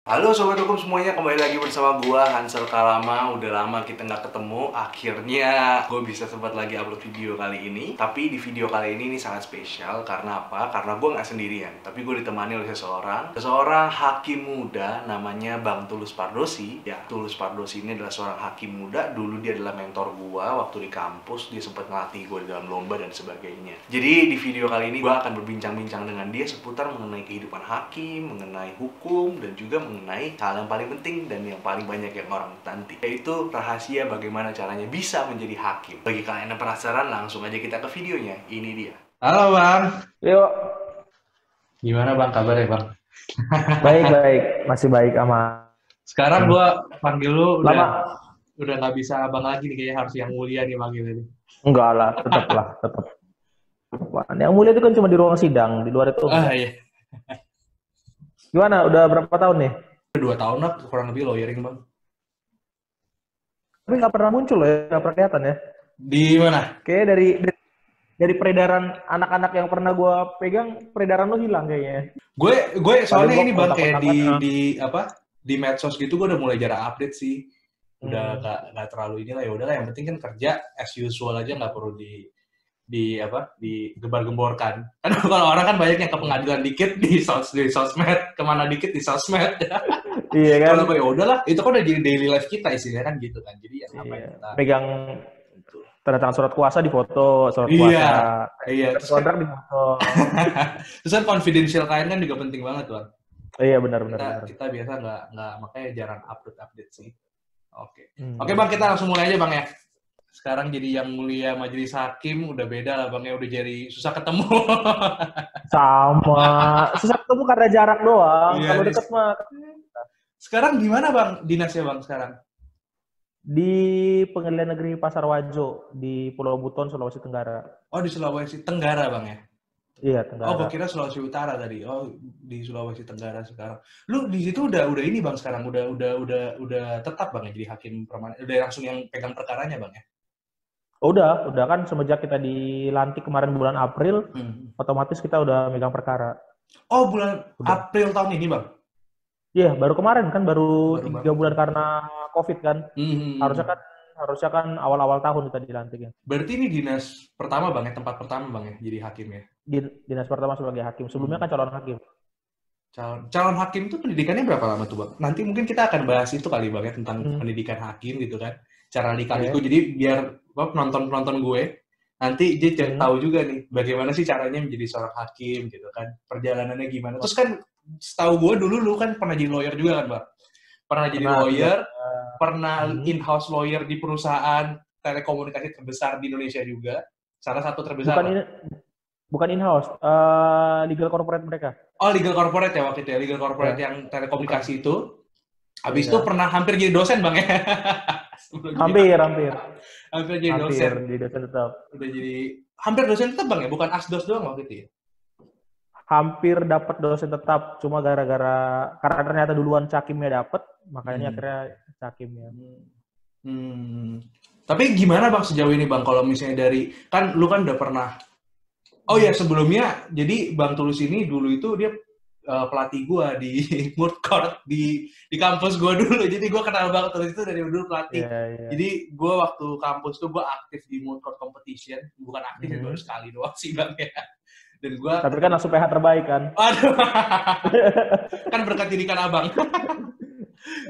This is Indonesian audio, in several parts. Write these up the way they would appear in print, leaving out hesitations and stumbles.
Halo Sobat Hukum semuanya, kembali lagi bersama gua Hansel Kalama. Udah lama kita nggak ketemu. Akhirnya gue bisa sempat lagi upload video kali ini. Tapi di video kali ini sangat spesial. Karena apa? Karena gue nggak sendirian, tapi gue ditemani oleh seseorang hakim muda namanya Bang Tulus Pardosi. Ya, Tulus Pardosi ini adalah seorang hakim muda. Dulu dia adalah mentor gua waktu di kampus. Dia sempat ngelatih gue di dalam lomba dan sebagainya. Jadi di video kali ini gue akan berbincang-bincang dengan dia seputar mengenai kehidupan hakim, mengenai hukum, dan juga mengenai hal yang paling penting dan yang paling banyak yang orang nanti, yaitu rahasia bagaimana caranya bisa menjadi hakim. Bagi kalian yang penasaran, langsung aja kita ke videonya. Ini dia. Halo Bang. Yuk, Gimana Bang kabarnya Bang? baik-baik, masih baik aman. Sekarang gua panggil lu Lama? udah nggak bisa abang lagi nih, kayaknya harus yang mulia nih manggil ini. Enggak lah, tetap. Yang mulia itu kan cuma di ruang sidang, di luar itu Ah enggak. iya. Gimana, udah berapa tahun nih? Udah 2 tahun lah kurang lebih lawyering Bang. Tapi nggak pernah muncul ya, nggak pernah kelihatan ya. Di mana? Kayaknya dari peredaran anak-anak yang pernah gue pegang, peredaran lo hilang kayaknya. Gue Pada soalnya gue ini Bang kayak kontak-kontakan. di apa? Di medsos gitu gue udah mulai jarang update sih. Udah Hmm. nggak terlalu inilah, ya udahlah yang penting kan kerja as usual aja, nggak perlu di apa di gembar-gemborkan kan. Kalau orang kan banyak yang ke pengadilan dikit di sosmed, kemana dikit di sosmed. Iya kan? Kalau ya udahlah itu kan udah jadi daily life kita istilahnya kan gitu kan, jadi ya ngapain Iya. kita Pegang gitu. tanda tangan surat kuasa di foto, surat Iya, kuasa. iya, terus kan Kontrak di foto. terus kan confidential klien kan juga penting banget tuh. Iya benar. Kita biasa nggak makanya jarang update sih. Oke. Oke Hmm. Bang, kita langsung mulai aja Bang ya. Sekarang jadi yang mulia majelis hakim udah beda lah Bang ya, udah jadi susah ketemu. Sama. Susah ketemu karena jarak doang. Iya Kalau nih. deket mah Sekarang gimana Bang dinasnya Bang sekarang? di Pengadilan Negeri Pasar Wajo di Pulau Buton, Sulawesi Tenggara. Oh di Sulawesi Tenggara Bang ya? Iya, Oh Tenggara. gue kira Sulawesi Utara tadi. Oh di Sulawesi Tenggara sekarang. Lu di situ udah ini Bang sekarang, udah tetap Bang ya jadi hakim permanen. Udah langsung yang pegang perkaranya Bang ya? Oh, udah kan semenjak kita dilantik kemarin bulan April, Hmm. otomatis kita udah megang perkara. Oh bulan Udah. April tahun ini Bang? Iya, baru kemarin kan Oh, baru baru 3 bulan banget. karena COVID kan. Harusnya Hmm. kan harusnya kan awal-awal tahun kita dilantik ya. Berarti ini dinas pertama Bang ya, tempat pertama Bang ya jadi hakim ya? Dinas pertama sebagai hakim. Sebelumnya Hmm. kan calon hakim. Calon hakim itu pendidikannya berapa lama tuh Bang? Nanti mungkin kita akan bahas itu kali Bang ya, tentang Hmm. pendidikan hakim gitu kan. Cara lika-liku. Oke. Jadi biar penonton-penonton gue nanti dia Hmm. tahu juga nih bagaimana sih caranya menjadi seorang hakim gitu kan. Perjalanannya gimana. Terus kan setahu gue dulu lu kan pernah jadi lawyer juga kan Bang? Pernah jadi Pernah tiga. lawyer, pernah Hmm. in-house lawyer di perusahaan telekomunikasi terbesar di Indonesia juga. Salah satu terbesar Bukan lah. ini bukan in-house, legal corporate mereka. Oh, legal corporate ya waktu itu ya, legal corporate Ya, yang telekomunikasi itu. Habis itu iya. pernah hampir jadi dosen Bang ya. Sebelum jadi hampir jadi Hampir dosen. di dosen tetap. Udah jadi hampir dosen tetap Bang ya, bukan asdos doang waktu itu ya. Hampir dapat dosen tetap, cuma karena ternyata duluan cakimnya dapat, makanya Hmm. akhirnya cakimnya. Hmm. Tapi gimana Bang sejauh ini Bang, kalau misalnya dari, kan lu kan udah pernah, oh ya sebelumnya, jadi Bang Tulus ini dulu itu dia pelatih gua di moot court di kampus gua dulu. Jadi gua kenal Bang Tulus itu dari dulu pelatih. Iya, iya. Jadi gua waktu kampus tuh gua aktif di moot court competition, bukan aktif ya, baru Hmm. sekali doang sih Bang ya. Dan gua Tapi kan langsung PH terbaik kan. aduh, kan berkat didikan Abang.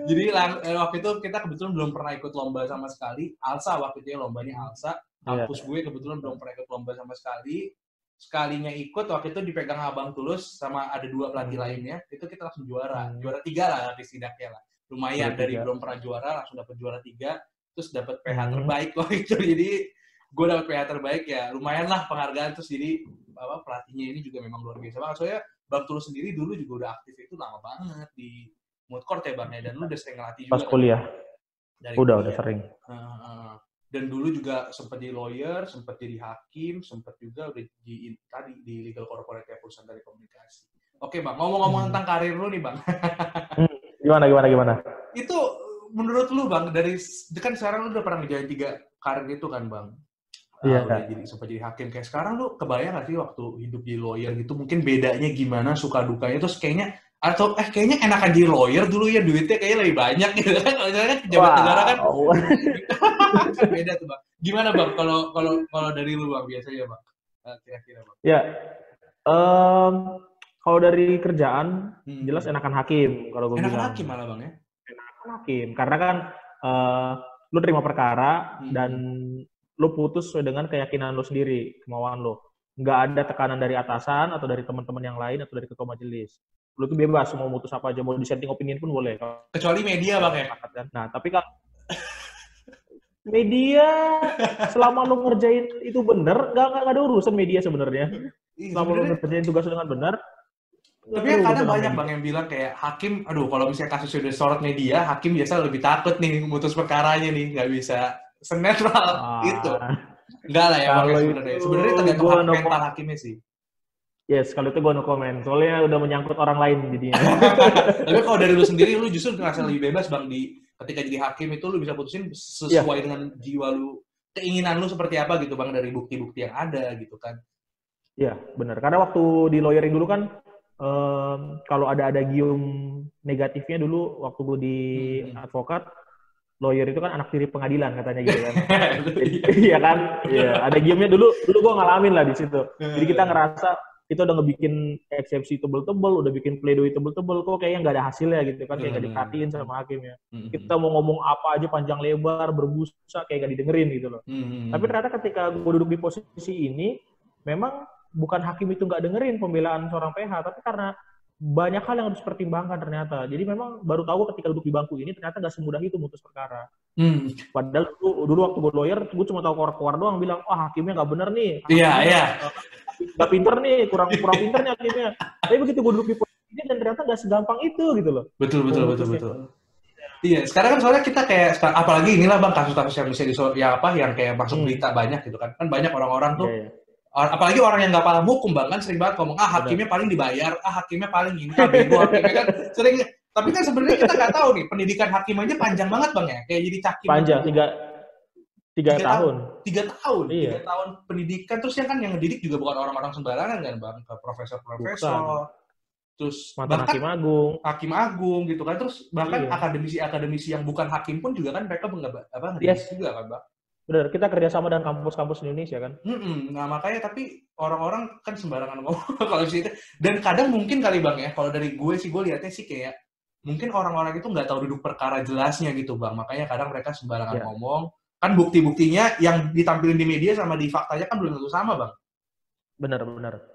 Jadi waktu itu kita kebetulan belum pernah ikut lomba sama sekali. Alsa waktu itu ya, lombanya Alsa. Iya. Kampus gue kebetulan belum pernah ikut lomba sama sekali. Sekalinya ikut waktu itu dipegang Abang Tulus sama ada 2 pelatih lainnya. Itu kita langsung juara. Juara 3 lah habis tidaknya lah. Lumayan, dari belum pernah juara langsung dapat juara 3. Terus dapat PH terbaik waktu itu. Jadi gue dapat PH terbaik ya. Lumayan lah penghargaan. Terus jadi pelatihnya ini juga memang luar biasa banget. Soalnya Bang Tulus sendiri dulu juga udah aktif itu lama banget di moot court ya Bang ya, dan lu udah sering ngelatih Pas juga kan kuliah. dari Udah kuliah. sering. Dan dulu juga sempat jadi lawyer, sempat jadi hakim, sempat juga udah tadi di legal corporate ya, perusahaan telekomunikasi. Oke Bang, ngomong-ngomong tentang karir lu nih Bang. Gimana? Itu menurut lu Bang, dari kan sekarang lu udah pernah ngejalanin 3 karir itu kan Bang. Iya. Udah sempat jadi hakim. Kayak sekarang lu kebayang gak sih waktu hidup di lawyer gitu, mungkin bedanya gimana, suka dukanya, terus kayaknya Atau kayaknya enakan jadi lawyer dulu ya, duitnya kayaknya lebih banyak gitu kan. Kalau misalnya kan pejabat negara kan kan beda tuh Bang. Gimana Bang kalau dari lu Bang biasanya Bang? Kira-kira Bang. Ya, kalau dari kerjaan jelas enakan hakim kalau gue Enakan bilang. hakim malah Bang ya? Enakan hakim karena kan lu terima perkara dan lu putus sesuai dengan keyakinan lu sendiri, kemauan lu. Nggak ada tekanan dari atasan atau dari teman-teman yang lain atau dari ketua majelis. Lu tuh bebas mau mutus apa aja, mau dissenting opinion pun boleh. Kecuali media Bang ya? Nah, tapi kan media selama lu ngerjain itu bener, nggak ada urusan media sebenarnya. Selama lu ngerjain tugas dengan benar. Tapi kan kadang banyak Bang yang bilang kayak hakim, aduh kalau misalnya kasusnya udah sorot media, hakim biasa lebih takut nih mutus perkaranya nih, nggak bisa senetral itu. Enggak lah ya Bang sebenarnya. Sebenarnya tergantung mental hakimnya sih. Yes, kalau itu gue no comment. Soalnya udah menyangkut orang lain jadinya. Tapi kalau dari lu sendiri, lu justru ngerasa lebih bebas Bang ketika jadi hakim itu lu bisa putusin sesuai dengan jiwa lu, keinginan lu seperti apa gitu Bang dari bukti-bukti yang ada gitu kan. Iya, benar. Karena waktu di lawyering dulu kan kalau ada gium negatifnya dulu waktu gue di advokat, lawyer itu kan anak tiri pengadilan katanya gitu kan. Iya kan? Iya, ada giumnya dulu gue ngalamin lah di situ. Jadi kita ngerasa itu udah ngebikin eksepsi tebel-tebel, udah bikin pledoi tebel-tebel, kok kayaknya nggak ada hasilnya gitu kan, kayak nggak diperhatiin sama hakimnya. Kita mau ngomong apa aja panjang lebar, berbusa, kayak nggak didengerin gitu loh. Tapi ternyata ketika gue duduk di posisi ini, memang bukan hakim itu nggak dengerin pembelaan seorang PH, tapi karena banyak hal yang harus dipertimbangkan ternyata. Jadi memang baru tahu ketika duduk di bangku ini, ternyata nggak semudah itu mutus perkara. Padahal dulu waktu gue lawyer, gue cuma tahu keluar doang bilang, hakimnya nggak bener nih. Iya. Nggak pinter nih, kurang pinternya hakimnya. Tapi begitu gue duduk di posisi ini dan ternyata nggak segampang itu gitu loh. Betul. Iya, sekarang kan soalnya kita kayak, apalagi inilah Bang kasus-kasus yang bisa yang kayak masuk berita banyak gitu kan. Kan banyak orang-orang tuh, apalagi orang yang nggak paham hukum Bang kan sering banget ngomong, hakimnya paling dibayar, hakimnya paling ini, bego hakimnya kan sering. Tapi kan sebenarnya kita nggak tahu nih, pendidikan hakim aja panjang banget Bang ya, kayak jadi cakim. Panjang, 3 tahun. 3 tahun. Iya. 3 tahun pendidikan. Terus yang ngedidik juga bukan orang-orang sembarangan kan Bang, ke profesor. Terus mantan hakim agung gitu kan. Terus bahkan akademisi yang bukan hakim pun juga kan mereka ngedidik juga kan Bang. Benar, kita kerjasama dengan kampus-kampus Indonesia kan. Nah makanya tapi orang-orang kan sembarangan ngomong kalau di situ. Dan kadang mungkin kali Bang ya, kalau dari gue lihatnya sih kayak mungkin orang-orang itu nggak tahu duduk perkara jelasnya gitu Bang. Makanya kadang mereka sembarangan ngomong. Kan bukti-buktinya yang ditampilin di media sama di faktanya kan belum tentu sama Bang. Benar.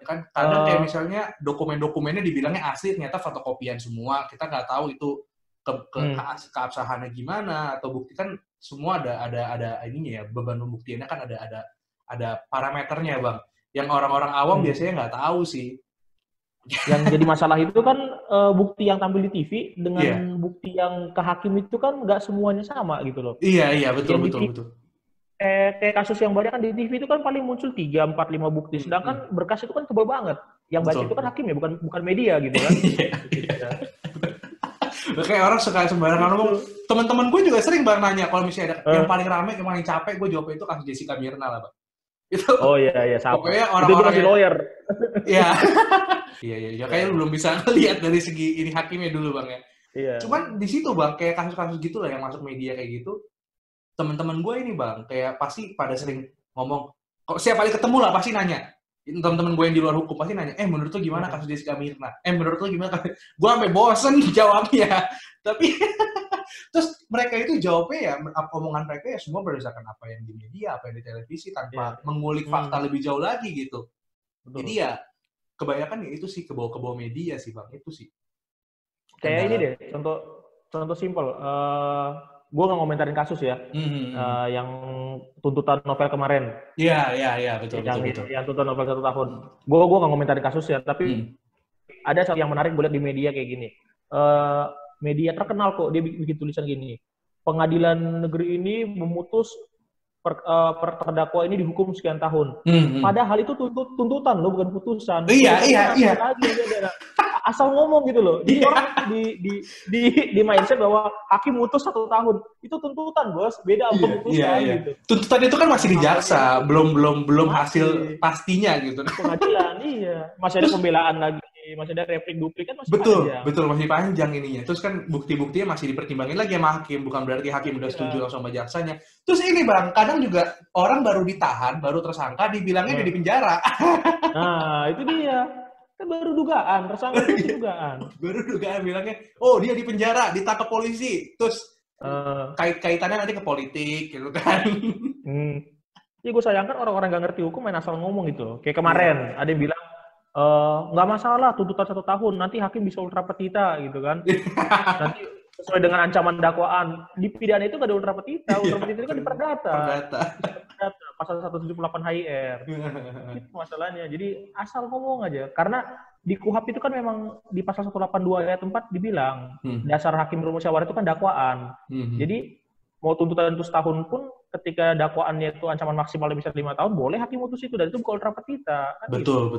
Kan kadang kayak misalnya dokumen-dokumennya dibilangnya asli, ternyata fotokopian semua. Kita nggak tahu itu keabsahannya gimana, atau bukti kan semua ada ininya ya, beban pembuktiannya kan ada parameternya Bang. Yang orang-orang awam biasanya nggak tahu sih. Yang jadi masalah itu kan bukti yang tampil di TV dengan bukti yang ke hakim itu kan nggak semuanya sama gitu loh. Iya betul. Kayak kasus yang banyak kan di TV itu kan paling muncul 3, 4, 5 bukti, sedangkan berkas itu kan tebal banget. Yang baca itu kan hakim ya, bukan media gitu kan. Iya. Kayak orang suka sembarangan ngomong. Teman-teman gue juga sering Bang nanya kalau misalnya ada yang paling rame, yang paling capek, gue jawab itu kasus Jessica Mirna lah Bang. Itu. Oh iya sama. Pokoknya orang-orang itu lawyer. Iya. Iya. Kayak lu belum bisa lihat dari segi ini hakimnya dulu Bang ya. Iya. Cuman di situ Bang, kayak kasus-kasus gitu lah yang masuk media kayak gitu. Teman-teman gue ini Bang, kayak pasti pada sering ngomong, kok setiap kali ketemu lah pasti nanya. Teman-teman gue yang di luar hukum pasti nanya, menurut lu gimana kasus Jessica Mirna? Menurut lu gimana kasus... Gue sampai bosen jawabnya. Tapi terus mereka itu jawabnya ya, omongan mereka ya semua berdasarkan apa yang di media, apa yang di televisi, tanpa mengulik fakta lebih jauh lagi gitu. Betul. Jadi ya kebanyakan ya itu sih kebawa media sih Bang, itu sih. Kayak ini deh, contoh simpel. Gue nggak ngomentarin kasus ya, yang tuntutan novel kemarin. Iya, betul. Yang tuntutan novel 1 tahun. Gue nggak ngomentarin kasus ya, tapi ada satu yang menarik gue lihat di media kayak gini. Media terkenal kok, dia bikin tulisan gini. Pengadilan negeri ini memutus terdakwa ini dihukum sekian tahun. Padahal itu tuntutan loh, bukan putusan. Iya. Asal ngomong gitu loh. Jadi orang di mindset bahwa hakim mutus 1 tahun. Itu tuntutan, Bos. Beda sama putusan gitu. Tuntutan itu kan masih di jaksa, belum hasil pastinya gitu. Pengadilan, iya. Masih ada pembelaan lagi, masih ada replik duplik kan masih Betul, panjang. betul masih panjang ininya. Terus kan bukti-buktinya masih dipertimbangin lagi sama hakim, bukan berarti hakim udah setuju langsung sama jaksanya. Terus ini Bang, kadang juga orang baru ditahan, baru tersangka, dibilangnya dia di penjara. Nah, itu dia. Kan baru dugaan, tersangka itu dugaan. Baru dugaan bilangnya, oh dia di penjara, ditangkap polisi. Terus kaitannya nanti ke politik gitu kan. Ya gue sayangkan orang-orang gak ngerti hukum main asal ngomong gitu. Kayak kemarin ada yang bilang nggak masalah tuntutan 1 tahun, nanti hakim bisa ultra petita gitu kan. Nanti sesuai dengan ancaman dakwaan. Di pidana itu nggak ada ultra petita itu kan di perdata. Pasal 178 HIR. Itu masalahnya. Jadi asal ngomong aja. Karena di KUHP itu kan memang di pasal 182 ayat 4 dibilang dasar hakim bermusyawarah itu kan dakwaan. Jadi mau tuntutan itu setahun pun ketika dakwaannya itu ancaman maksimal bisa 5 tahun, boleh hakim mutus itu, dan itu bukan ultra petita. Kan betul.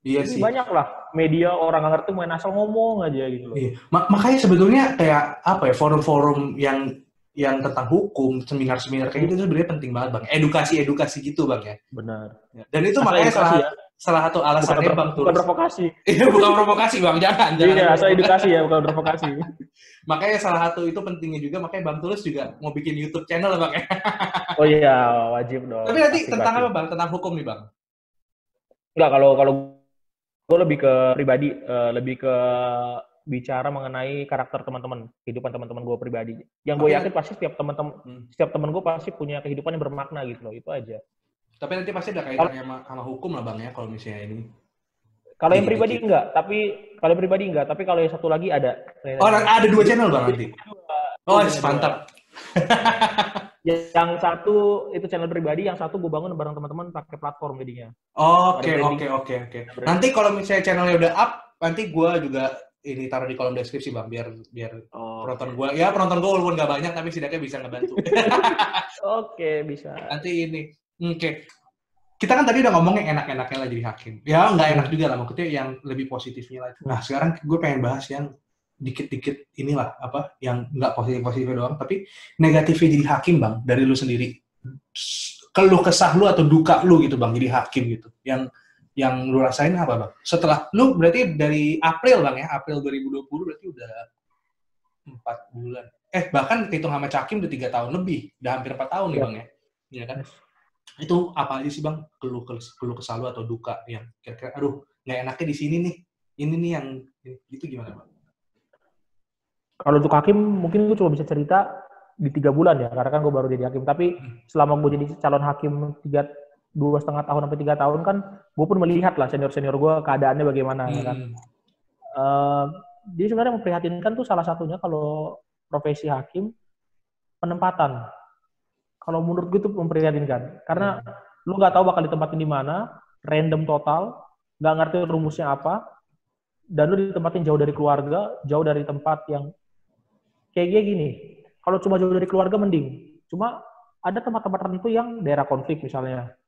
Iya jadi sih. banyak lah media orang nggak ngerti main asal ngomong aja gitu loh. Iya. Makanya sebetulnya kayak apa ya, forum-forum yang tentang hukum, seminar-seminar kayak gitu sebenarnya penting banget Bang. Edukasi gitu Bang ya. Benar. Dan itu makanya salah satu alasannya Bang Tulus. Bukan provokasi. Iya, bukan provokasi Bang, jangan. Iya, asal edukasi ya, bukan provokasi. Makanya salah satu itu pentingnya juga, makanya Bang Tulus juga mau bikin YouTube channel Bang ya. Oh iya, wajib dong. Tapi nanti tentang apa Bang? Tentang hukum nih Bang? Enggak, kalau gue lebih ke pribadi, lebih ke bicara mengenai karakter teman-teman, kehidupan teman-teman gue pribadi. Yang gue yakin pasti setiap teman gue pasti punya kehidupan yang bermakna gitu loh, itu aja. Tapi nanti pasti ada kaitannya sama hukum lah Bang ya, kalau misalnya ini. Kalau yang pribadi enggak, tapi kalau yang satu lagi ada. Oh, ada 2 channel Bang nanti. Oh, mantap. Yang satu itu channel pribadi, yang satu gue bangun bareng teman-teman pakai platform jadinya. Oke. Nanti kalau misalnya channelnya udah up, nanti gue juga ini taruh di kolom deskripsi Bang, biar penonton gue walaupun nggak banyak tapi setidaknya bisa ngebantu. Oke, bisa. Nanti ini. Oke. Kita kan tadi udah ngomong yang enak-enaknya lah jadi hakim. Ya nggak enak juga lah, maksudnya yang lebih positifnya lah. Nah sekarang gue pengen bahas yang dikit-dikit inilah apa yang nggak positif-positifnya doang, tapi negatifnya jadi hakim Bang, dari lu sendiri. Keluh kesah lu atau duka lu gitu Bang jadi hakim gitu. Yang lu rasain apa Bang? Setelah lu berarti dari April Bang ya, April 2020 berarti udah 4 bulan. Bahkan hitung sama Cakim udah 3 tahun lebih, udah hampir 4 tahun nih Bang ya. Iya kan? Itu apa aja sih Bang keluh kesah lu atau duka yang kira-kira aduh nggak enaknya di sini nih, ini nih yang itu gimana Bang? Kalau untuk hakim mungkin gue cuma bisa cerita di 3 bulan ya, karena kan gue baru jadi hakim. Tapi selama gue jadi calon hakim 2,5 tahun sampai 3 tahun kan, gue pun melihat lah senior gue keadaannya bagaimana kan. Jadi sebenarnya memprihatinkan tuh salah satunya kalau profesi hakim penempatan. Kalau menurut gue itu memprihatinkan, karena lu nggak tahu bakal ditempatin di mana, random total, nggak ngerti rumusnya apa, dan lu ditempatin jauh dari keluarga, jauh dari tempat yang kayak gini. Kalau cuma jauh dari keluarga mending, cuma ada tempat-tempat tertentu yang daerah konflik misalnya,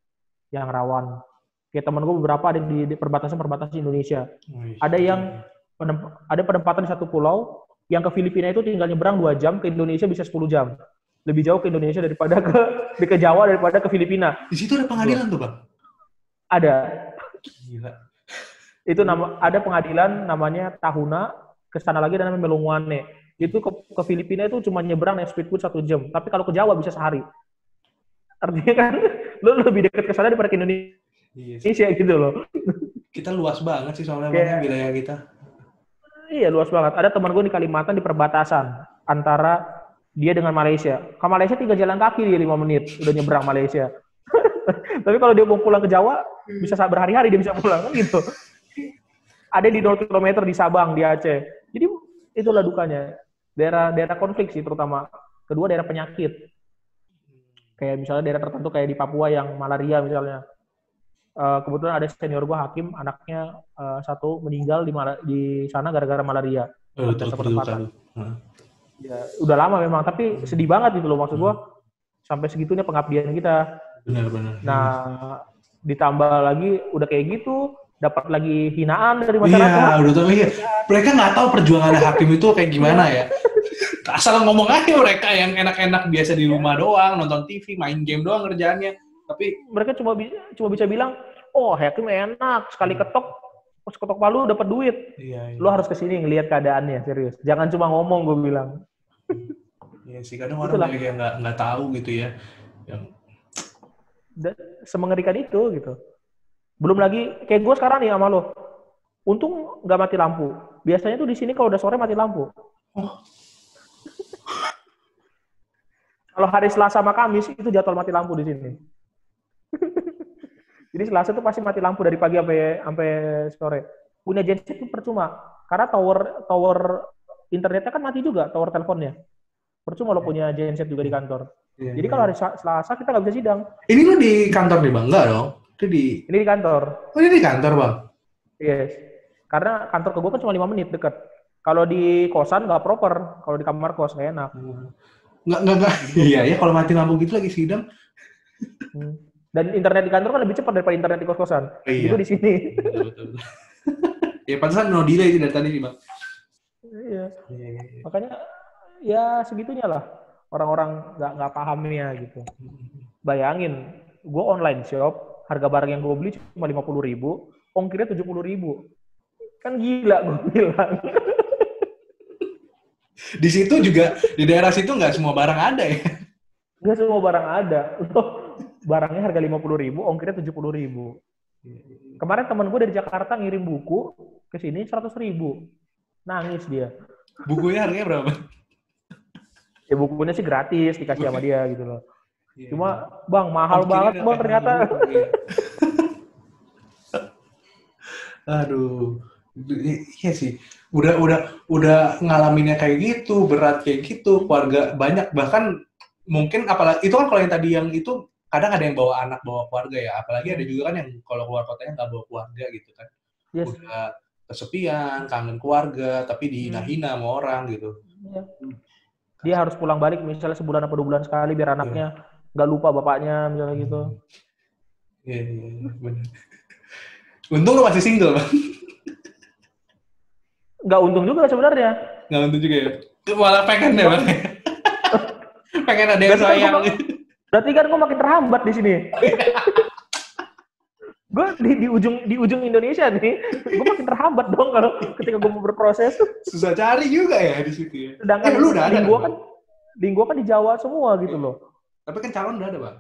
yang rawan. Kayak temen gue beberapa ada di perbatasan Indonesia. Ada yang ada penempatan di satu pulau, yang ke Filipina itu tinggal nyebrang 2 jam, ke Indonesia bisa 10 jam. Lebih jauh ke Indonesia daripada ke Jawa daripada ke Filipina. Di situ ada pengadilan tuh Bang? Ada. Gila. Itu ada pengadilan namanya Tahuna, ke sana lagi namanya Melonguane. Itu ke Filipina itu cuma nyebrang naik speedboat 1 jam. Tapi kalau ke Jawa bisa sehari. Artinya kan lu lebih dekat ke sana daripada ke Indonesia gitu loh. Kita luas banget sih soalnya wilayah kita. Iya, luas banget. Ada teman gue di Kalimantan di perbatasan antara dia dengan Malaysia. Ke Malaysia tinggal jalan kaki dia 5 menit udah nyebrang Malaysia. Tapi kalau dia mau pulang ke Jawa bisa berhari-hari dia bisa pulang kan gitu. Ada di 0 km di Sabang, di Aceh. Jadi itulah dukanya. Daerah konflik sih terutama. Kedua daerah penyakit. Kayak misalnya daerah tertentu kayak di Papua yang malaria misalnya. Kebetulan ada senior gua hakim, anaknya satu meninggal di sana gara-gara malaria. Ya, udah lama memang, tapi sedih banget gitu loh maksud gua. Sampai segitunya pengabdian kita. Benar. Nah, ditambah lagi udah kayak gitu, dapat lagi hinaan dari masyarakat. Iya, udah tahu ya. Mereka nggak tahu perjuangan hakim itu kayak gimana ya. Asal ngomong aja mereka yang enak-enak biasa di rumah doang, nonton TV, main game doang kerjaannya. Tapi mereka cuma bisa bilang, oh hakim enak, sekali ketok Pas ketok palu dapat duit. Iya, Lu harus kesini ngelihat keadaannya, serius. Jangan cuma ngomong, gue bilang. Iya sih, kadang orang Itulah. kayak nggak tahu gitu ya. Yang Semengerikan itu gitu. Belum lagi kayak gue sekarang nih sama lo. Untung nggak mati lampu. Biasanya tuh di sini kalau udah sore mati lampu. oh, Kalau hari Selasa sama Kamis itu jadwal mati lampu di sini. Jadi Selasa tuh pasti mati lampu dari pagi sampai sore. Punya genset itu percuma. Karena tower internetnya kan mati juga, tower teleponnya. Percuma lo punya genset juga di kantor. iya, Jadi iya. kalau hari Selasa kita nggak bisa sidang. Ini lu di kantor nih bang? Enggak dong? Itu di Ini di kantor. Oh ini di kantor bang? Yes. Karena kantor ke gue kan cuma 5 menit deket. Kalau di kosan nggak proper. Kalau di kamar kos nggak enak. Nggak. Iya ya, kalau mati lampu gitu lagi sidang. Dan internet di kantor kan lebih cepat daripada internet di kos-kosan. Iya. Itu di sini. Betul. Ya pantesan no delay sih dari tadi nih bang. Iya. Makanya ya segitunya lah. Orang-orang nggak pahamnya gitu. Bayangin, gue online shop, harga barang yang gue beli cuma 50.000, ongkirnya 70.000. Kan gila gue bilang. Di situ juga, di daerah situ nggak semua barang ada ya? Nggak semua barang ada. Loh, barangnya harga 50.000, ongkirnya 70.000. Kemarin temen gue dari Jakarta ngirim buku ke sini 100.000. Nangis dia. Bukunya harganya berapa? Ya bukunya sih gratis, dikasih sama dia gitu loh. Iya, Cuma, bang, mahal banget bang ternyata. Aduh, iya sih. Udah ngalaminnya kayak gitu, berat kayak gitu, keluarga banyak, bahkan mungkin apalagi itu kan kalau yang tadi yang itu kadang ada yang bawa anak, bawa keluarga ya, apalagi ada juga kan yang kalau keluar kotanya nggak bawa keluarga gitu kan. Yes. Udah kesepian, kangen keluarga, tapi dihina-hina sama orang gitu. Iya. Dia harus pulang balik misalnya sebulan atau 2 bulan sekali biar anaknya nggak lupa bapaknya misalnya gitu. Iya, benar. Untung lo masih single, Bang. Nggak untung juga sebenarnya. Nggak untung juga ya? Malah pengen deh, Bang. Pengen ada yang sayang. Berarti kan gue makin terhambat di sini. Gue di ujung Indonesia nih, gue makin terhambat dong kalau ketika gue mau berproses. Susah cari juga ya di situ ya. Sedangkan lu udah ada link gue kan di Jawa semua gitu loh. Tapi kan calon udah ada, Bang.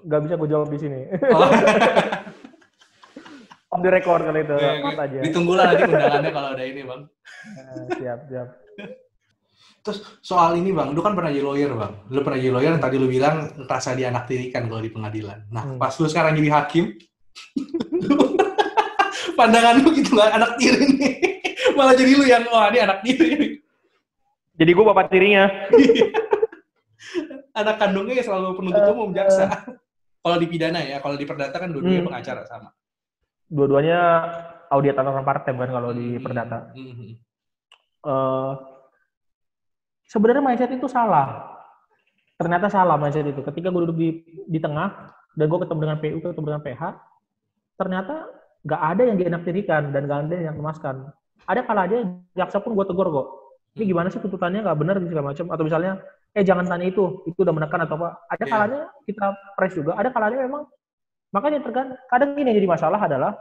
Gak bisa gue jawab di sini. On the record kali itu. Aja. Ditunggulah nanti undangannya kalau ada ini, Bang. Siap. Terus soal ini Bang, lu kan pernah jadi lawyer Bang. Lu pernah jadi lawyer yang tadi lu bilang rasa dianaktirikan kalau di pengadilan. Nah, pas lu sekarang jadi hakim, pandangan lu gitu lah, anak tiri nih. Malah jadi lu yang, wah dia anak tiri. Jadi gue bapak tirinya. Anak kandungnya ya selalu penuntut umum, jaksa. Kalau di pidana ya, kalau di perdata kan dua-duanya pengacara sama. Dua-duanya audiat non partem kan kalau di perdata. Sebenarnya mindset itu salah. Ternyata salah mindset itu. Ketika gue duduk di tengah, dan gue ketemu dengan PU, ketemu dengan PH, ternyata nggak ada yang dienaktirikan dan nggak ada yang cemaskan. Ada kalanya jaksa pun gue tegur kok. Ini gimana sih tuntutannya nggak benar segala macam. Atau misalnya, jangan tanya itu udah menekan atau apa. Ada kalanya kita press juga. Ada kalanya memang, makanya kadang ini yang jadi masalah adalah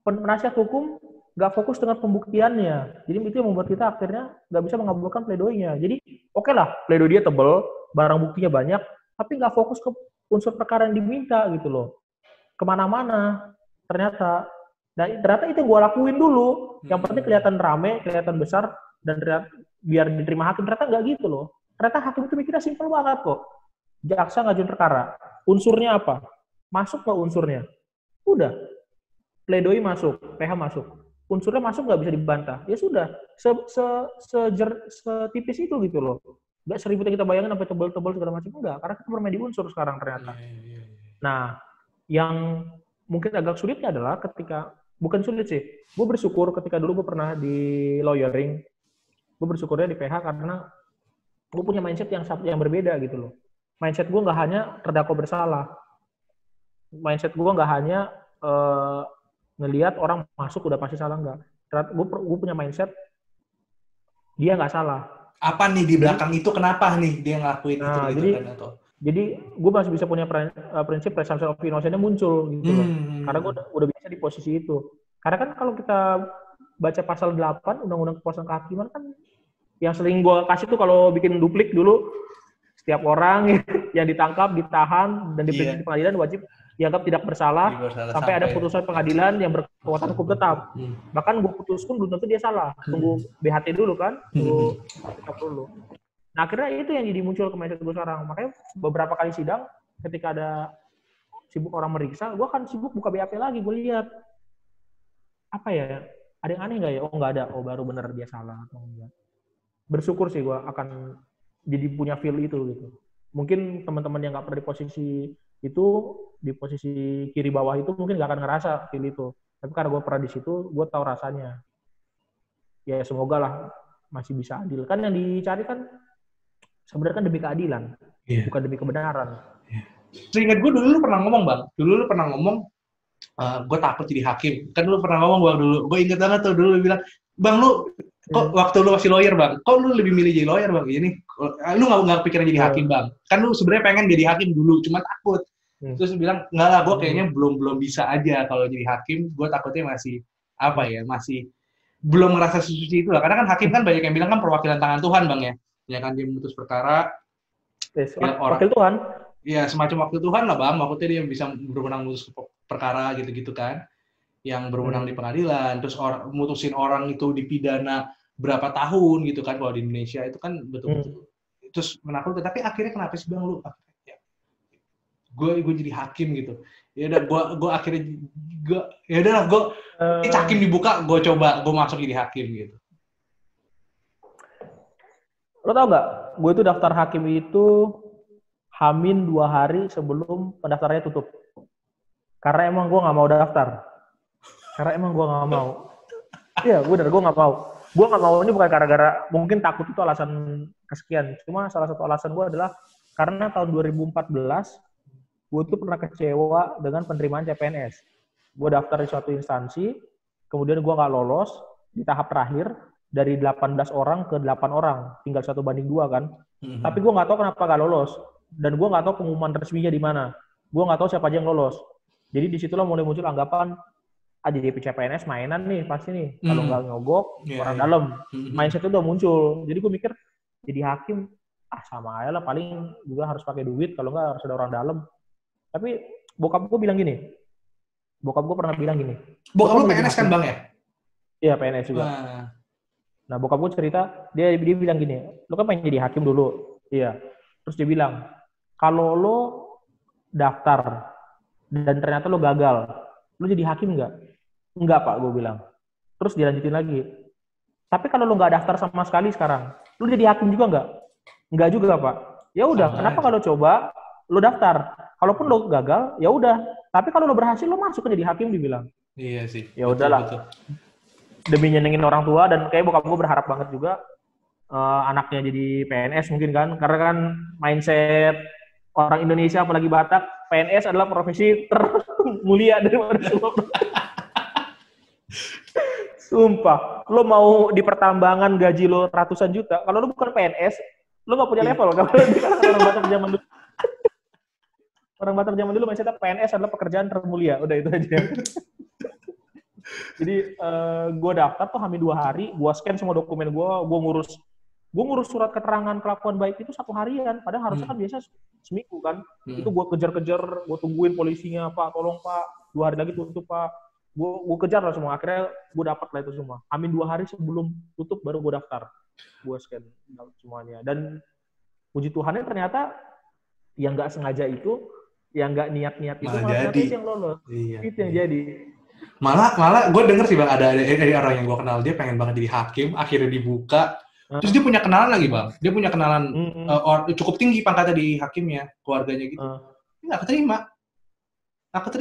penasihat hukum nggak fokus dengan pembuktiannya. Jadi itu yang membuat kita akhirnya nggak bisa mengabulkan pledoinya. Jadi oke lah, pledoi dia tebel, barang buktinya banyak, tapi nggak fokus ke unsur perkara yang diminta gitu loh. Kemana-mana ternyata. Dan ternyata itu yang gue lakuin dulu. Yang penting kelihatan rame, kelihatan besar, dan biar diterima hakim. Ternyata nggak gitu loh. Ternyata hakim itu mikirnya simpel banget kok. Jaksa ngajuin perkara. Unsurnya apa? Masuk ke unsurnya. Udah. Pledoi masuk, PH masuk. Unsurnya masuk nggak bisa dibantah. Ya sudah, setipis itu gitu loh. Nggak seribut yang kita bayangin sampai tebal-tebal segala macam. Enggak, karena kita bermain di unsur sekarang ternyata. Nah, yang mungkin agak sulitnya adalah ketika, bukan sulit sih, gue bersyukur ketika dulu gue pernah di lawyering, gue bersyukurnya di PH karena gue punya mindset yang berbeda gitu loh. Mindset gue nggak hanya terdakwa bersalah. Mindset gue nggak hanya ngelihat orang masuk udah pasti salah, enggak. Gue punya mindset dia nggak salah. Apa nih di belakang itu kenapa nih dia ngelakuin itu gitu jadi, kan atau? Jadi gue masih bisa punya prinsip presumption of innocence-nya muncul gitu loh. Karena gue udah biasa di posisi itu. Karena kan kalau kita baca pasal 8 Undang-Undang Kekuasaan Kehakiman kan yang sering gue kasih tuh kalau bikin duplik dulu, setiap orang yang ditangkap, ditahan, dan diperiksa di pengadilan wajib dianggap tidak bersalah sampai ada putusan pengadilan yang berkekuatan hukum tetap. Bahkan gue putus pun belum tentu dia salah. Tunggu BHT dulu kan, tunggu tetap dulu. Nah akhirnya itu yang jadi muncul ke mindset gue sekarang. Makanya beberapa kali sidang, ketika ada sibuk orang meriksa, gue kan sibuk buka BAP lagi, gue lihat apa ya, ada yang aneh nggak ya? Oh nggak ada, oh baru bener dia salah atau enggak. Bersyukur sih gue akan jadi punya feel itu gitu. Mungkin teman-teman yang nggak pernah di posisi itu, di posisi kiri bawah itu mungkin nggak akan ngerasa feel itu. Tapi karena gue pernah di situ, gue tahu rasanya. Ya semoga lah masih bisa adil. Kan yang dicari kan sebenarnya kan demi keadilan, bukan demi kebenaran. Seingat gue dulu lu pernah ngomong bang, gue takut jadi hakim. Kan lu pernah ngomong bang dulu, gue inget banget tuh dulu lu bilang, bang lu kok waktu lu masih lawyer bang, kok lu lebih milih jadi lawyer bang? Ini lu nggak kepikiran jadi hakim bang? Kan lu sebenarnya pengen jadi hakim dulu, cuma takut. Terus lu bilang nggak lah, gue kayaknya belum bisa aja kalau jadi hakim. Gue takutnya masih masih belum ngerasa sesuci itu lah. Karena kan hakim kan banyak yang bilang kan perwakilan tangan Tuhan bang ya. Ya kan dia memutus perkara. Wakil Tuhan. Ya semacam wakil Tuhan lah bang. Maksudnya dia bisa berwenang memutus perkara gitu-gitu kan. Yang berwenang di pengadilan. Terus mutusin orang itu dipidana berapa tahun gitu kan. Kalau di Indonesia itu kan betul-betul. Terus menakutkan. Tapi akhirnya kenapa sih bang lu? Gue jadi hakim gitu. Ya udah gue akhirnya gue hakim dibuka, gue coba gue masuk jadi hakim gitu. Lo tau nggak? Gue itu daftar hakim itu Hamin 2 hari sebelum pendaftarannya tutup. Karena emang gue nggak mau daftar. Karena emang gue nggak mau. Iya, gue nggak mau. Gue nggak mau ini bukan gara-gara mungkin takut itu alasan kesekian. Cuma salah satu alasan gue adalah karena tahun 2014 gue tuh pernah kecewa dengan penerimaan CPNS. Gue daftar di suatu instansi, kemudian gue nggak lolos di tahap terakhir, dari 18 orang ke 8 orang, tinggal 1:2 kan. Tapi gue nggak tahu kenapa nggak lolos, dan gue nggak tahu pengumuman resminya di mana. Gue nggak tahu siapa aja yang lolos. Jadi disitulah mulai muncul anggapan, jadi CPNS mainan nih pasti nih, kalau nggak nyogok, orang dalam. Mindset itu udah muncul. Jadi gue mikir, jadi hakim, sama aja lah, paling juga harus pakai duit, kalau nggak harus ada orang dalam. Tapi bokap gue bilang gini. Bokap gue pernah bilang gini. Bokap lu PNS kan bang ya? Iya PNS juga. Nah bokap gue cerita, dia bilang gini, lu kan pengen jadi hakim dulu. Iya. Terus dia bilang, kalau lo daftar dan ternyata lo gagal, lo jadi hakim nggak? Enggak pak, gue bilang. Terus dilanjutin lagi. Tapi kalau lo nggak daftar sama sekali sekarang, lo jadi hakim juga nggak? Enggak juga pak. Ya udah, kenapa kalau coba lo daftar? Kalaupun lo gagal, ya udah. Tapi kalau lo berhasil, lo masuk ke jadi hakim, dibilang. Iya sih. Ya udahlah. Demi nyenengin orang tua, dan kayak bokap gue berharap banget juga anaknya jadi PNS mungkin kan. Karena kan mindset orang Indonesia, apalagi Batak, PNS adalah profesi termulia daripada semua. Sumpah. Lo mau di pertambangan gaji lo ratusan juta, kalau lo bukan PNS, lo gak punya level. Kalau di kalangan orang Batak zaman dulu. Orang Batak zaman dulu mindsetnya PNS adalah pekerjaan termulia. Udah itu aja. Jadi gue daftar tuh hampir 2 hari, gue scan semua dokumen gue ngurus surat keterangan kelakuan baik itu 1 harian. Padahal harusnya kan biasa seminggu kan. Itu gue kejar-kejar, gue tungguin polisinya, Pak, tolong Pak, 2 hari lagi tutup Pak. Gue kejar lah semua. Akhirnya gue dapat lah itu semua. Hamin 2 hari sebelum tutup baru gue daftar. Gue scan semuanya. Dan puji Tuhannya ternyata yang nggak sengaja itu, yang nggak niat-niat itu malah itu yang lolos. Iya. Itu yang jadi. Malah gue denger sih bang, ada orang yang gue kenal, dia pengen banget jadi hakim, akhirnya dibuka. Terus dia punya kenalan lagi bang. Dia punya kenalan cukup tinggi pangkatnya di hakimnya, keluarganya gitu. Nggak keterima.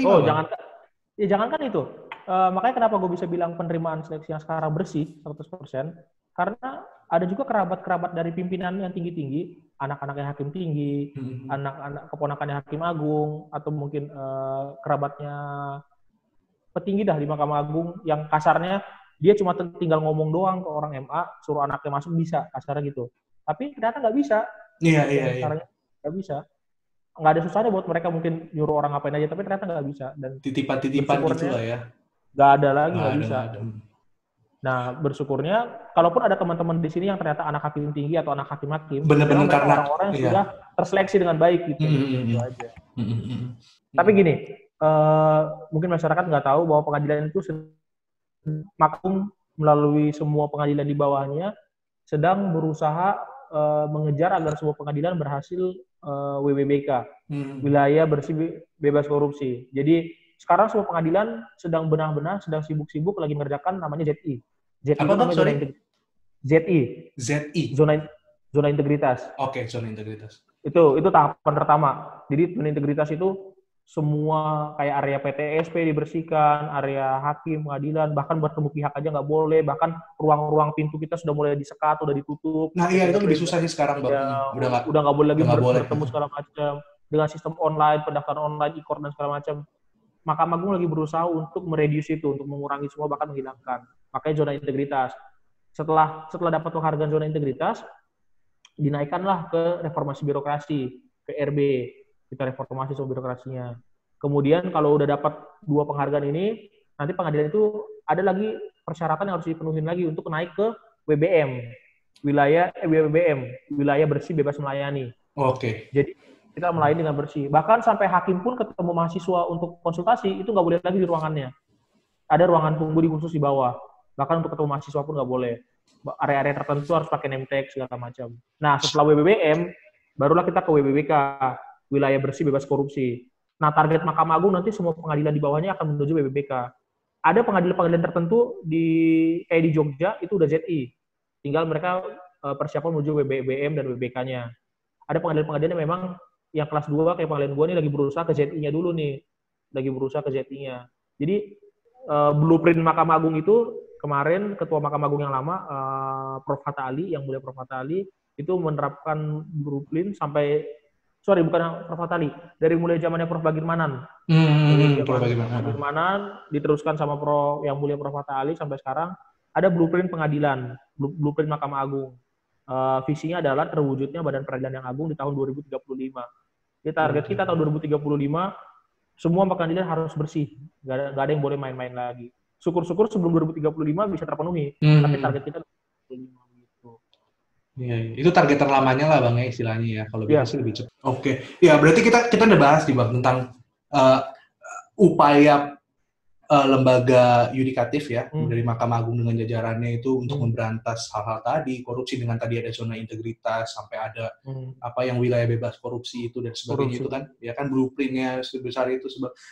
Oh bang. Jangankan itu. Makanya kenapa gue bisa bilang penerimaan seleksi yang sekarang bersih 100%. Karena ada juga kerabat-kerabat dari pimpinan yang tinggi-tinggi, anak-anaknya hakim tinggi, anak-anak keponakannya hakim agung, atau mungkin kerabatnya petinggi dah di Mahkamah Agung, yang kasarnya dia cuma tinggal ngomong doang ke orang MA, suruh anaknya masuk bisa, kasarnya gitu. Tapi ternyata nggak bisa. Iya. Nggak bisa. nggak ada susahnya buat mereka mungkin nyuruh orang ngapain aja, tapi ternyata nggak bisa. Dan Titipan-titipan gitu lah ya. Nggak ada lagi, nggak bisa. Nggak ada. Nah, bersyukurnya, kalaupun ada teman-teman di sini yang ternyata anak hakim tinggi atau anak hakim-hakim, benar-benar karena orang-orang yang sudah terseleksi dengan baik gitu. Gitu aja. Tapi gini, mungkin masyarakat nggak tahu bahwa pengadilan itu Mahkamah melalui semua pengadilan di bawahnya sedang berusaha mengejar agar semua pengadilan berhasil WBBK, wilayah bersih bebas korupsi. Jadi sekarang semua pengadilan sedang benah-benah, sedang sibuk-sibuk lagi mengerjakan namanya ZI. ZI apa bang? Sorry? ZI. ZI. Zona integritas. Oke, zona integritas. Itu tahapan pertama. Jadi zona integritas itu semua kayak area PTSP dibersihkan, area hakim, pengadilan, bahkan bertemu pihak aja nggak boleh, bahkan ruang-ruang pintu kita sudah mulai disekat, udah ditutup. Nah iya, itu lebih susah sih sekarang, Bang. Ya, udah nggak boleh lagi bertemu segala macam. Dengan sistem online, pendaftaran online, e-court dan segala macam. Mahkamah Agung lagi berusaha untuk meredius itu, untuk mengurangi semua, bahkan menghilangkan. Makanya zona integritas. Setelah dapat penghargaan zona integritas, dinaikkanlah ke reformasi birokrasi, ke RB. Kita reformasi soal birokrasinya. Kemudian kalau udah dapat 2 penghargaan ini, nanti pengadilan itu ada lagi persyaratan yang harus dipenuhi lagi untuk naik ke WBM, wilayah bersih bebas melayani. Oke. Jadi kita melayani dengan bersih. Bahkan sampai hakim pun ketemu mahasiswa untuk konsultasi itu nggak boleh lagi di ruangannya. Ada ruangan tunggu di khusus di bawah. Bahkan untuk ketemu mahasiswa pun nggak boleh. Area-area tertentu harus pakai name tag segala macam. Nah setelah WBBM, barulah kita ke WBBK. Wilayah bersih bebas korupsi. Nah, target Mahkamah Agung nanti semua pengadilan di bawahnya akan menuju WBBK. Ada pengadilan-pengadilan tertentu di Jogja itu udah ZI. Tinggal mereka persiapan menuju WBBM dan WBK-nya. Ada pengadilan-pengadilan yang memang yang kelas 2 kayak pengadilan gua nih lagi berusaha ke ZI-nya dulu nih. Lagi berusaha ke ZI-nya. Jadi blueprint Mahkamah Agung itu kemarin Ketua Mahkamah Agung yang lama Prof. Hatta Ali, yang mulia Prof. Hatta Ali itu menerapkan blueprint sampai bukan Prof. Hatta Ali, dari mulai zamannya Prof. Bagirmanan. Prof. Bagirmanan diteruskan sama yang mulia Prof. Hatta Ali sampai sekarang ada blueprint pengadilan, blueprint Mahkamah Agung. Visinya adalah terwujudnya Badan Peradilan yang Agung di tahun 2035. Jadi target kita tahun 2035 semua pengadilan harus bersih, nggak ada yang boleh main-main lagi. Syukur-syukur sebelum 2035 bisa terpenuhi, tapi target kita 2035. Iya, itu target terlamanya lah Bang ya istilahnya ya. Kalau bisa sih lebih cepat. Oke. Ya, berarti kita udah bahas nih Bang tentang upaya lembaga yudikatif ya dari Mahkamah Agung dengan jajarannya itu untuk memberantas hal-hal tadi, korupsi dengan tadi ada zona integritas sampai ada apa yang wilayah bebas korupsi itu dan sebagainya itu kan ya kan blueprintnya sebesar itu.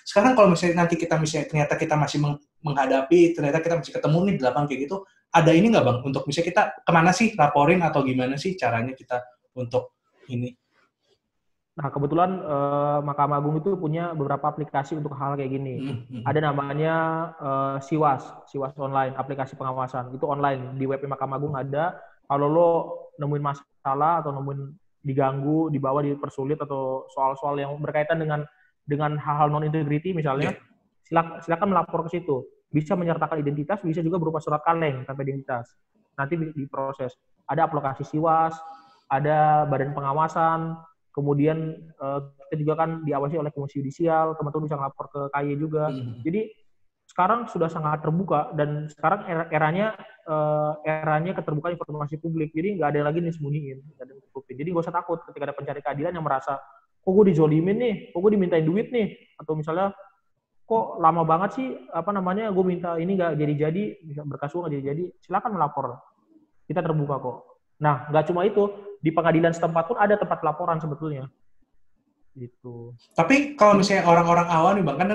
Sekarang kalau misalnya nanti ternyata kita masih menghadapi, ternyata kita masih ketemu nih di belakang kayak gitu, ada ini nggak Bang untuk misalnya kita kemana sih laporin atau gimana sih caranya kita untuk ini? Nah, kebetulan Mahkamah Agung itu punya beberapa aplikasi untuk hal kayak gini. Ada namanya Siwas online, aplikasi pengawasan. Itu online, di web Mahkamah Agung ada. Kalau lo nemuin masalah atau nemuin diganggu, dibawa, dipersulit, atau soal-soal yang berkaitan dengan hal-hal non-integrity misalnya, silakan melapor ke situ. Bisa menyertakan identitas, bisa juga berupa surat kaleng tanpa identitas. Nanti diproses. Ada aplikasi Siwas, ada badan pengawasan, kemudian kita juga kan diawasi oleh Komisi Yudisial, teman-teman bisa ngelapor ke KY juga. Jadi sekarang sudah sangat terbuka dan sekarang eranya keterbukaan informasi publik. Jadi nggak ada lagi nih sembunyiin, nggak ada yang tutupin. Jadi nggak usah takut ketika ada pencari keadilan yang merasa kok gue dizolimin nih, kok gue dimintain duit nih, atau misalnya kok lama banget sih gue minta ini nggak jadi berkas gue nggak jadi, silakan melapor. Kita terbuka kok. Nah, nggak cuma itu, di pengadilan setempat pun ada tempat laporan sebetulnya. Gitu. Tapi kalau misalnya orang-orang awam nih Bang, kan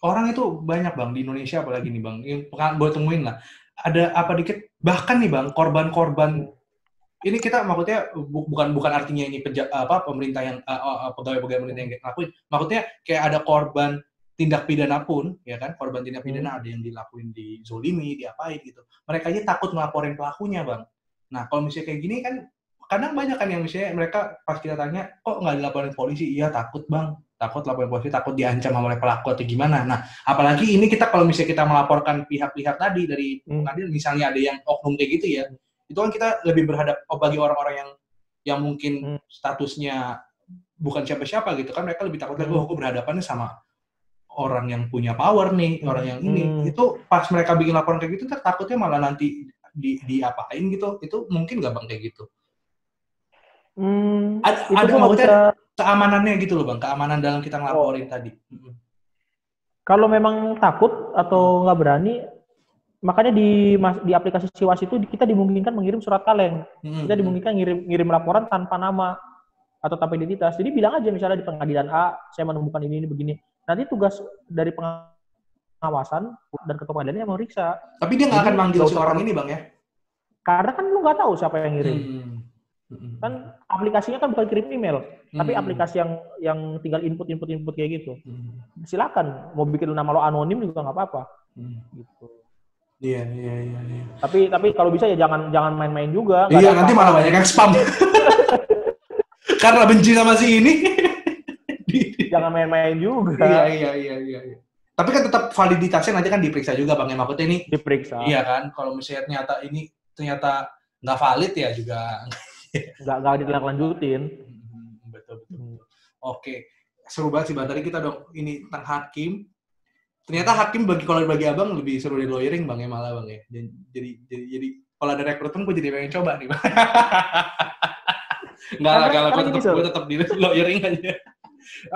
orang itu banyak Bang di Indonesia apalagi nih Bang, yang gue temuin lah. Ada apa dikit, bahkan nih Bang, korban-korban ini kita maksudnya bukan artinya ini pemerintah yang pegawai-pegawai pemerintah yang ngelakuin. Maksudnya kayak ada korban tindak pidana pun, ya kan, korban tindak pidana ada yang dilakuin dizolimi, diapain gitu. Mereka aja takut melaporin pelakunya Bang. Nah, kalau misalnya kayak gini kan, kadang banyak kan yang misalnya mereka pas kita tanya, kok nggak dilaporin polisi? Iya, takut Bang. Takut laporin polisi, takut diancam oleh pelaku atau gimana. Nah, apalagi ini kita kalau misalnya kita melaporkan pihak-pihak tadi dari pengadilan, misalnya ada yang oknum kayak gitu ya, itu kan kita lebih berhadap bagi orang-orang yang mungkin statusnya bukan siapa-siapa gitu kan, mereka lebih takut lagi, gue berhadapannya sama orang yang punya power nih, orang yang ini. Itu pas mereka bikin laporan kayak gitu, takutnya malah nanti diapain gitu. Itu mungkin nggak Bang kayak gitu? Ada maksudnya keamanannya gitu loh Bang, keamanan dalam kita ngelaporin tadi. Kalau memang takut atau nggak berani, makanya di aplikasi Siwas itu kita dimungkinkan mengirim surat kaleng. Kita dimungkinkan ngirim laporan tanpa nama atau tanpa identitas. Jadi bilang aja misalnya di pengadilan A, saya menemukan ini begini. Nanti tugas dari pengawasan dan ketua pengadilannya yang meriksa. Tapi dia nggak akan manggil si orang ini Bang ya? Karena kan lu nggak tahu siapa yang ngirim. Kan aplikasinya kan bukan kirim email, tapi aplikasi yang tinggal input kayak gitu. Silakan mau bikin nama lo anonim juga nggak apa-apa. Gitu. Iya. Tapi kalau bisa ya jangan main-main juga. Iya, nanti malah banyak yang spam. Karena benci sama si ini. Jangan main-main juga. Iya. Tapi kan tetap validitasnya nanti kan diperiksa juga Bang, yang maksudnya ini. Diperiksa. Iya kan, kalau misalnya ternyata nggak valid ya juga. Nggak ditindaklanjutin. Betul. Oke, seru banget sih Bang. Tadi kita dong ini tentang hakim. Ternyata hakim kalau bagi abang lebih seru dari lawyering Bang ya, malah Bang ya. Jadi kalau ada rekrutmen gue jadi pengen coba nih Bang. Nggak, gue tetap di lawyering aja.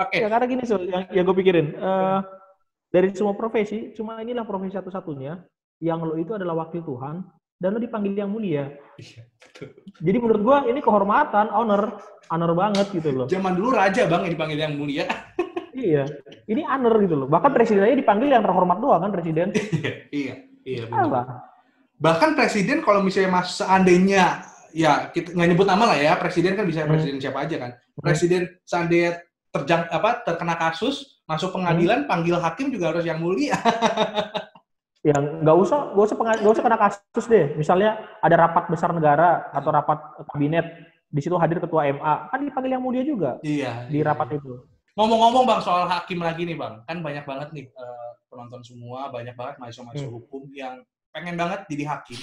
Oke. Ya, karena gini yang gue pikirin, dari semua profesi, cuma inilah profesi satu-satunya yang lo itu adalah wakil Tuhan dan lo dipanggil yang mulia. Iya, betul. Jadi menurut gue ini kehormatan, honor banget gitu loh. Zaman dulu raja Bang yang dipanggil yang mulia. Iya, ini honor gitu loh. Bahkan presidennya dipanggil yang terhormat doang kan presiden. Iya benar. Bahkan presiden kalau misalnya seandainya ya kita nggak nyebut nama lah ya, presiden kan bisa presiden siapa aja kan. Presiden seandainya terkena kasus masuk pengadilan panggil hakim juga harus yang mulia. Ya nggak usah kena kasus deh. Misalnya ada rapat besar negara atau rapat kabinet, di situ hadir ketua MA, kan dipanggil yang mulia juga. Iya. Di rapat itu. Ngomong-ngomong Bang soal hakim lagi nih Bang, kan banyak banget nih penonton semua, banyak banget mahasiswa hukum yang pengen banget jadi hakim.